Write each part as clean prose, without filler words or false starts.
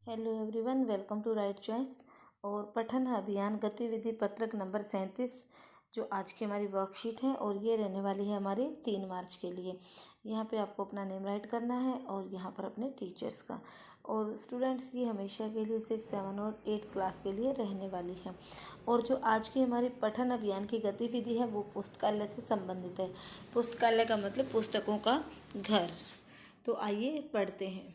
Hello everyone, welcome to Right Choice. और पठन अभियान गतिविधि पत्रक नंबर 37 जो आज की हमारी वर्कशीट है और ये रहने वाली है हमारी 3 मार्च के लिए। यहाँ पे आपको अपना नेम राइट करना है और यहाँ पर अपने टीचर्स का। और स्टूडेंट्स ये हमेशा के लिए 6, 7 और 8 क्लास के लिए रहने वाली है। और जो आज की हमारी पठन अभियान की गतिविधि है वो पुस्तकालय से संबंधित है। पुस्तकालय का मतलब पुस्तकों का घर। तो आइए पढ़ते हैं।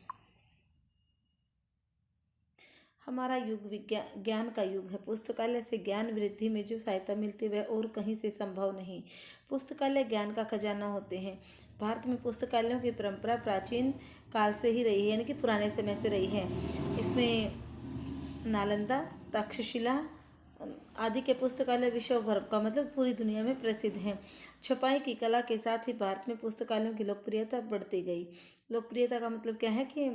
हमारा युग विज्ञान ज्ञान का युग है। पुस्तकालय से ज्ञान वृद्धि में जो सहायता मिलती है वह और कहीं से संभव नहीं। पुस्तकालय ज्ञान का खजाना होते हैं। भारत में पुस्तकालयों की परंपरा प्राचीन काल से ही रही है, यानी कि पुराने समय से रही है। इसमें नालंदा, तक्षशिला आदि के पुस्तकालय विश्व भर का मतलब पूरी दुनिया में प्रसिद्ध हैं। छपाई की कला के साथ ही भारत में पुस्तकालयों की लोकप्रियता बढ़ती गई। लोकप्रियता का मतलब क्या है कि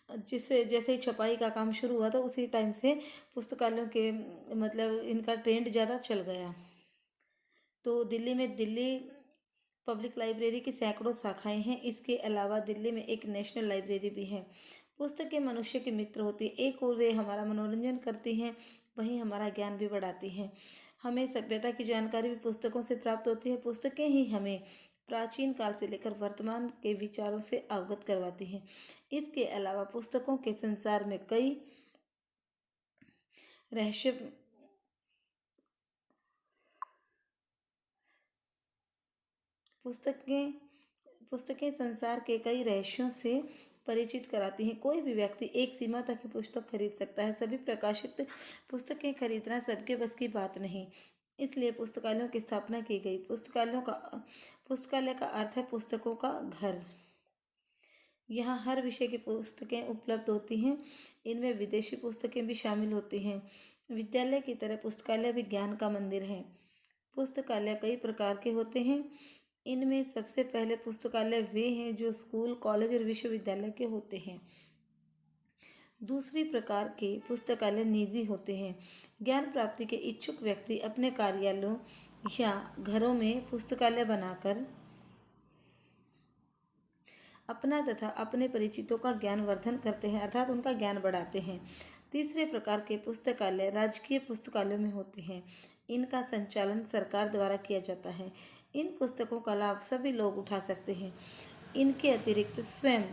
जिससे जैसे ही छपाई का काम शुरू हुआ तो उसी टाइम से पुस्तकालयों के मतलब इनका ट्रेंड ज़्यादा चल गया। तो दिल्ली में दिल्ली पब्लिक लाइब्रेरी की सैकड़ों शाखाएं हैं। इसके अलावा दिल्ली में एक नेशनल लाइब्रेरी भी है। पुस्तकें मनुष्य के मित्र होती है। एक और वे हमारा मनोरंजन करती हैं, वहीं हमारा ज्ञान भी बढ़ाती हैं। हमें सभ्यता की जानकारी भी पुस्तकों से प्राप्त होती है। पुस्तकें ही हमें प्राचीन काल से लेकर वर्तमान के विचारों से अवगत करवाती हैं। इसके अलावा पुस्तकों के संसार में कई रहस्य पुस्तकें पुस्तकें संसार के कई रहस्यों से परिचित कराती हैं। कोई भी व्यक्ति एक सीमा तक ही पुस्तक खरीद सकता है। सभी प्रकाशित पुस्तकें खरीदना सबके बस की बात नहीं। इसलिए पुस्तकालयों की स्थापना की गई। पुस्तकालय का अर्थ है पुस्तकों का घर। यहाँ हर विषय की पुस्तकें उपलब्ध होती हैं। इनमें विदेशी पुस्तकें भी शामिल होती हैं। विद्यालय की तरह पुस्तकालय भी ज्ञान का मंदिर है। पुस्तकालय कई प्रकार के होते हैं। इनमें सबसे पहले पुस्तकालय वे हैं जो स्कूल, कॉलेज और विश्वविद्यालय के होते हैं। दूसरी प्रकार के पुस्तकालय निजी होते हैं। ज्ञान प्राप्ति के इच्छुक व्यक्ति अपने कार्यालयों या घरों में पुस्तकालय बनाकर अपना तथा अपने परिचितों का ज्ञान वर्धन करते हैं, अर्थात उनका ज्ञान बढ़ाते हैं। तीसरे प्रकार के पुस्तकालय राजकीय पुस्तकालयों में होते हैं। इनका संचालन सरकार द्वारा किया जाता है। इन पुस्तकों का लाभ सभी लोग उठा सकते हैं। इनके अतिरिक्त स्वयं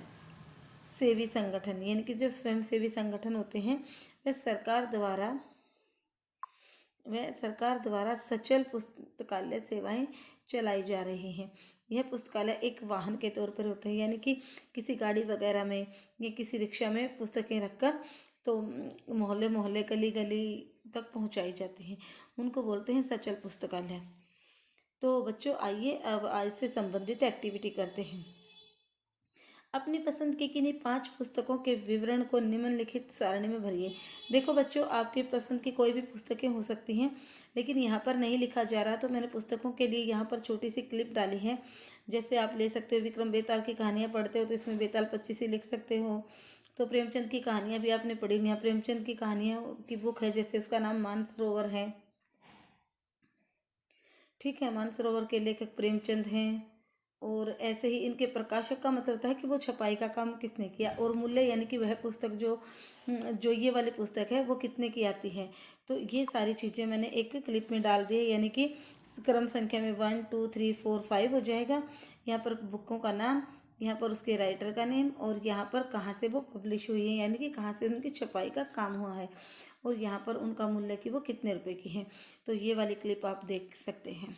सेवी संगठन, यानी कि जो स्वयं सेवी संगठन होते हैं वह सरकार द्वारा सचल पुस्तकालय सेवाएं चलाई जा रही हैं। यह पुस्तकालय एक वाहन के तौर पर होता है, यानी कि किसी गाड़ी वगैरह में या किसी रिक्शा में पुस्तकें रखकर तो मोहल्ले मोहल्ले, गली गली तक पहुंचाई जाती हैं। उनको बोलते हैं सचल पुस्तकालय। तो बच्चों आइए अब आज से संबंधित एक्टिविटी करते हैं। अपनी पसंद की किन्हीं 5 पुस्तकों के विवरण को निम्नलिखित सारणी में भरिए। देखो बच्चों, आपकी पसंद की कोई भी पुस्तकें हो सकती हैं, लेकिन यहाँ पर नहीं लिखा जा रहा, तो मैंने पुस्तकों के लिए यहाँ पर छोटी सी क्लिप डाली है। जैसे आप ले सकते हो, विक्रम बेताल की कहानियाँ पढ़ते हो तो इसमें बेताल 25 ही लिख सकते हो। तो प्रेमचंद की कहानियाँ भी आपने पढ़ी हुई हैं। प्रेमचंद की कहानियाँ की बुक है, जैसे उसका नाम मानसरोवर है। ठीक है, मानसरोवर के लेखक प्रेमचंद हैं। और ऐसे ही इनके प्रकाशक का मतलब होता है कि वो छपाई का काम किसने किया, और मूल्य यानी कि वह पुस्तक जो ये वाली पुस्तक है वो कितने की आती है। तो ये सारी चीज़ें मैंने एक क्लिप में डाल दी है, यानी कि क्रम संख्या में 1 2 3 4 5 हो जाएगा। यहाँ पर बुकों का नाम, यहाँ पर उसके राइटर का नेम, और यहाँ पर कहाँ से वो पब्लिश हुई है, यानी कि कहाँ से उनकी छपाई का काम हुआ है, और यहाँ पर उनका मूल्य कि वो कितने रुपए की है। तो ये वाली क्लिप आप देख सकते हैं।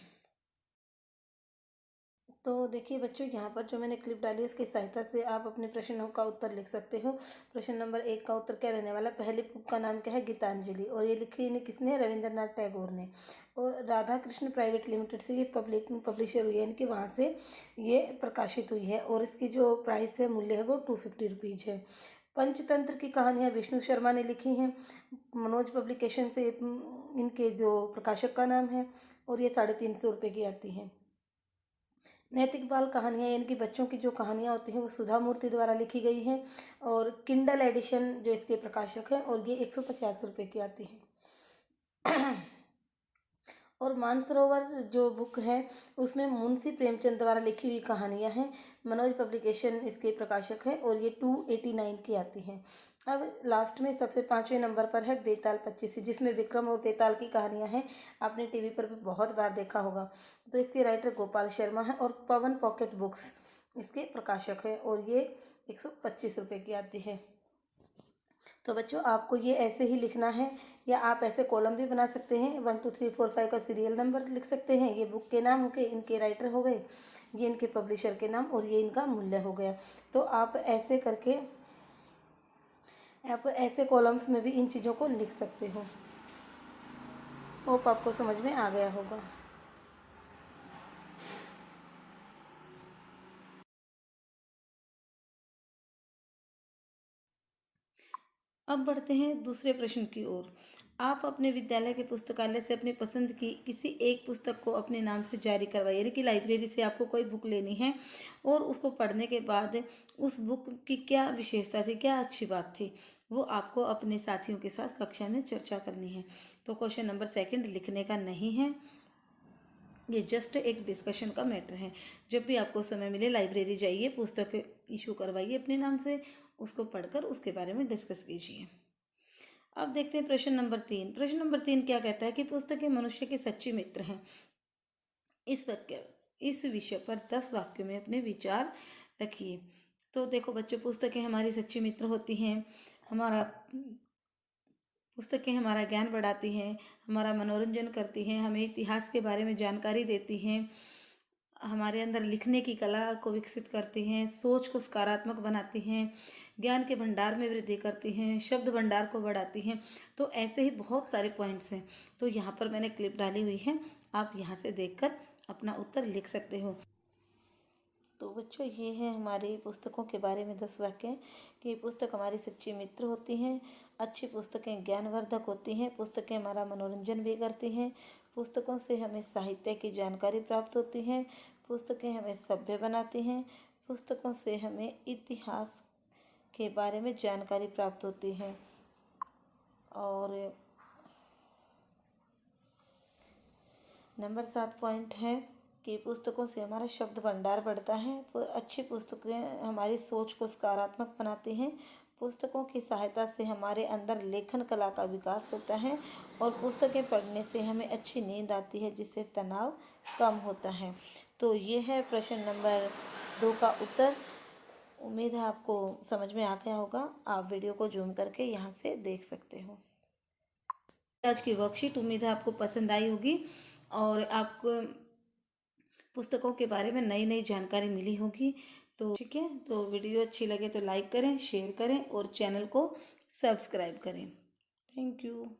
तो देखिए बच्चों, यहाँ पर जो मैंने क्लिप डाली है उसकी सहायता से आप अपने प्रश्नों का उत्तर लिख सकते हो। प्रश्न नंबर 1 का उत्तर क्या रहने वाला है? पहली बुक का नाम क्या है? गीतांजलि। और ये लिखी ने किसने? रविंद्रनाथ टैगोर ने। और राधा कृष्ण प्राइवेट लिमिटेड से ये पब्लिशर हुई है, यानी कि वहाँ से ये प्रकाशित हुई है। और इसकी जो प्राइस है, मूल्य है, वो 250 रुपीज़ है। पंचतंत्र की कहानियाँ विष्णु शर्मा ने लिखी हैं। मनोज पब्लिकेशन से इनके जो प्रकाशक का नाम है, और ये 350 रुपये की आती हैं। नैतिक बाल कहानियाँ, यानी कि बच्चों की जो कहानियाँ होती हैं वो सुधा मूर्ति द्वारा लिखी गई हैं। और किंडल एडिशन जो इसके प्रकाशक है, और ये 150 रुपये की आती है। और मानसरोवर जो बुक है उसमें मुंशी प्रेमचंद द्वारा लिखी हुई कहानियाँ हैं। मनोज पब्लिकेशन इसके प्रकाशक है और ये 289 की आती हैं। अब लास्ट में सबसे 5वें नंबर पर है बेताल 25, जिसमें विक्रम और बेताल की कहानियाँ हैं। आपने टीवी पर भी बहुत बार देखा होगा। तो इसके राइटर गोपाल शर्मा है और पवन पॉकेट बुक्स इसके प्रकाशक है और ये 125 रुपये की आती है। तो बच्चों आपको ये ऐसे ही लिखना है या आप ऐसे कॉलम भी बना सकते हैं। 1 2 3 4 5 का सीरियल नंबर लिख सकते हैं। ये बुक के नाम हो गए, इनके राइटर हो गए, ये इनके पब्लिशर के नाम और ये इनका मूल्य हो गया। तो आप ऐसे करके आप ऐसे कॉलम्स में भी इन चीज़ों को लिख सकते हो। होप आपको समझ में आ गया होगा। अब बढ़ते हैं दूसरे प्रश्न की ओर। आप अपने विद्यालय के पुस्तकालय से अपनी पसंद की किसी एक पुस्तक को अपने नाम से जारी करवाइए। यानी कि लाइब्रेरी से आपको कोई बुक लेनी है और उसको पढ़ने के बाद उस बुक की क्या विशेषता थी, क्या अच्छी बात थी, वो आपको अपने साथियों के साथ कक्षा में चर्चा करनी है। तो क्वेश्चन नंबर 2 लिखने का नहीं है, ये जस्ट एक डिस्कशन का मैटर है। जब भी आपको समय मिले लाइब्रेरी जाइए, पुस्तक इशू करवाइए अपने नाम से, उसको पढ़कर उसके बारे में डिस्कस कीजिए। अब देखते हैं प्रश्न नंबर 3। प्रश्न नंबर 3 क्या कहता है कि पुस्तकें मनुष्य के सच्चे मित्र हैं। इस विषय पर 10 वाक्यों में अपने विचार रखिए। तो देखो बच्चों, पुस्तकें हमारी सच्ची मित्र होती हैं। पुस्तकें हमारा ज्ञान बढ़ाती हैं, हमारा मनोरंजन करती हैं, हमें इतिहास के बारे में जानकारी देती हैं, हमारे अंदर लिखने की कला को विकसित करती हैं, सोच को सकारात्मक बनाती हैं, ज्ञान के भंडार में वृद्धि करती हैं, शब्द भंडार को बढ़ाती हैं। तो ऐसे ही बहुत सारे पॉइंट्स हैं। तो यहाँ पर मैंने क्लिप डाली हुई है, आप यहाँ से देखकर अपना उत्तर लिख सकते हो। तो बच्चों, ये है हमारी पुस्तकों के बारे में 10 वाक्य कि पुस्तक हमारी सच्ची मित्र होती हैं, अच्छी पुस्तकें ज्ञानवर्धक होती हैं, पुस्तकें हमारा मनोरंजन भी करती हैं, पुस्तकों से हमें साहित्य की जानकारी प्राप्त होती है, पुस्तकें हमें सभ्य बनाती हैं, पुस्तकों से हमें इतिहास के बारे में जानकारी प्राप्त होती है। और नंबर 7 पॉइंट है कि पुस्तकों से हमारा शब्द भंडार बढ़ता है। अच्छी पुस्तकें हमारी सोच को सकारात्मक बनाती हैं, पुस्तकों की सहायता से हमारे अंदर लेखन कला का विकास होता है और पुस्तकें पढ़ने से हमें अच्छी नींद आती है, जिससे तनाव कम होता है। तो ये है प्रश्न नंबर 2 का उत्तर। उम्मीद है आपको समझ में आ गया होगा। आप वीडियो को जूम करके यहाँ से देख सकते हो। आज की वर्कशीट उम्मीद है आपको पसंद आई होगी और आपको पुस्तकों के बारे में नई नई जानकारी मिली होगी। तो ठीक है, तो वीडियो अच्छी लगे तो लाइक करें, शेयर करें और चैनल को सब्सक्राइब करें। Thank you.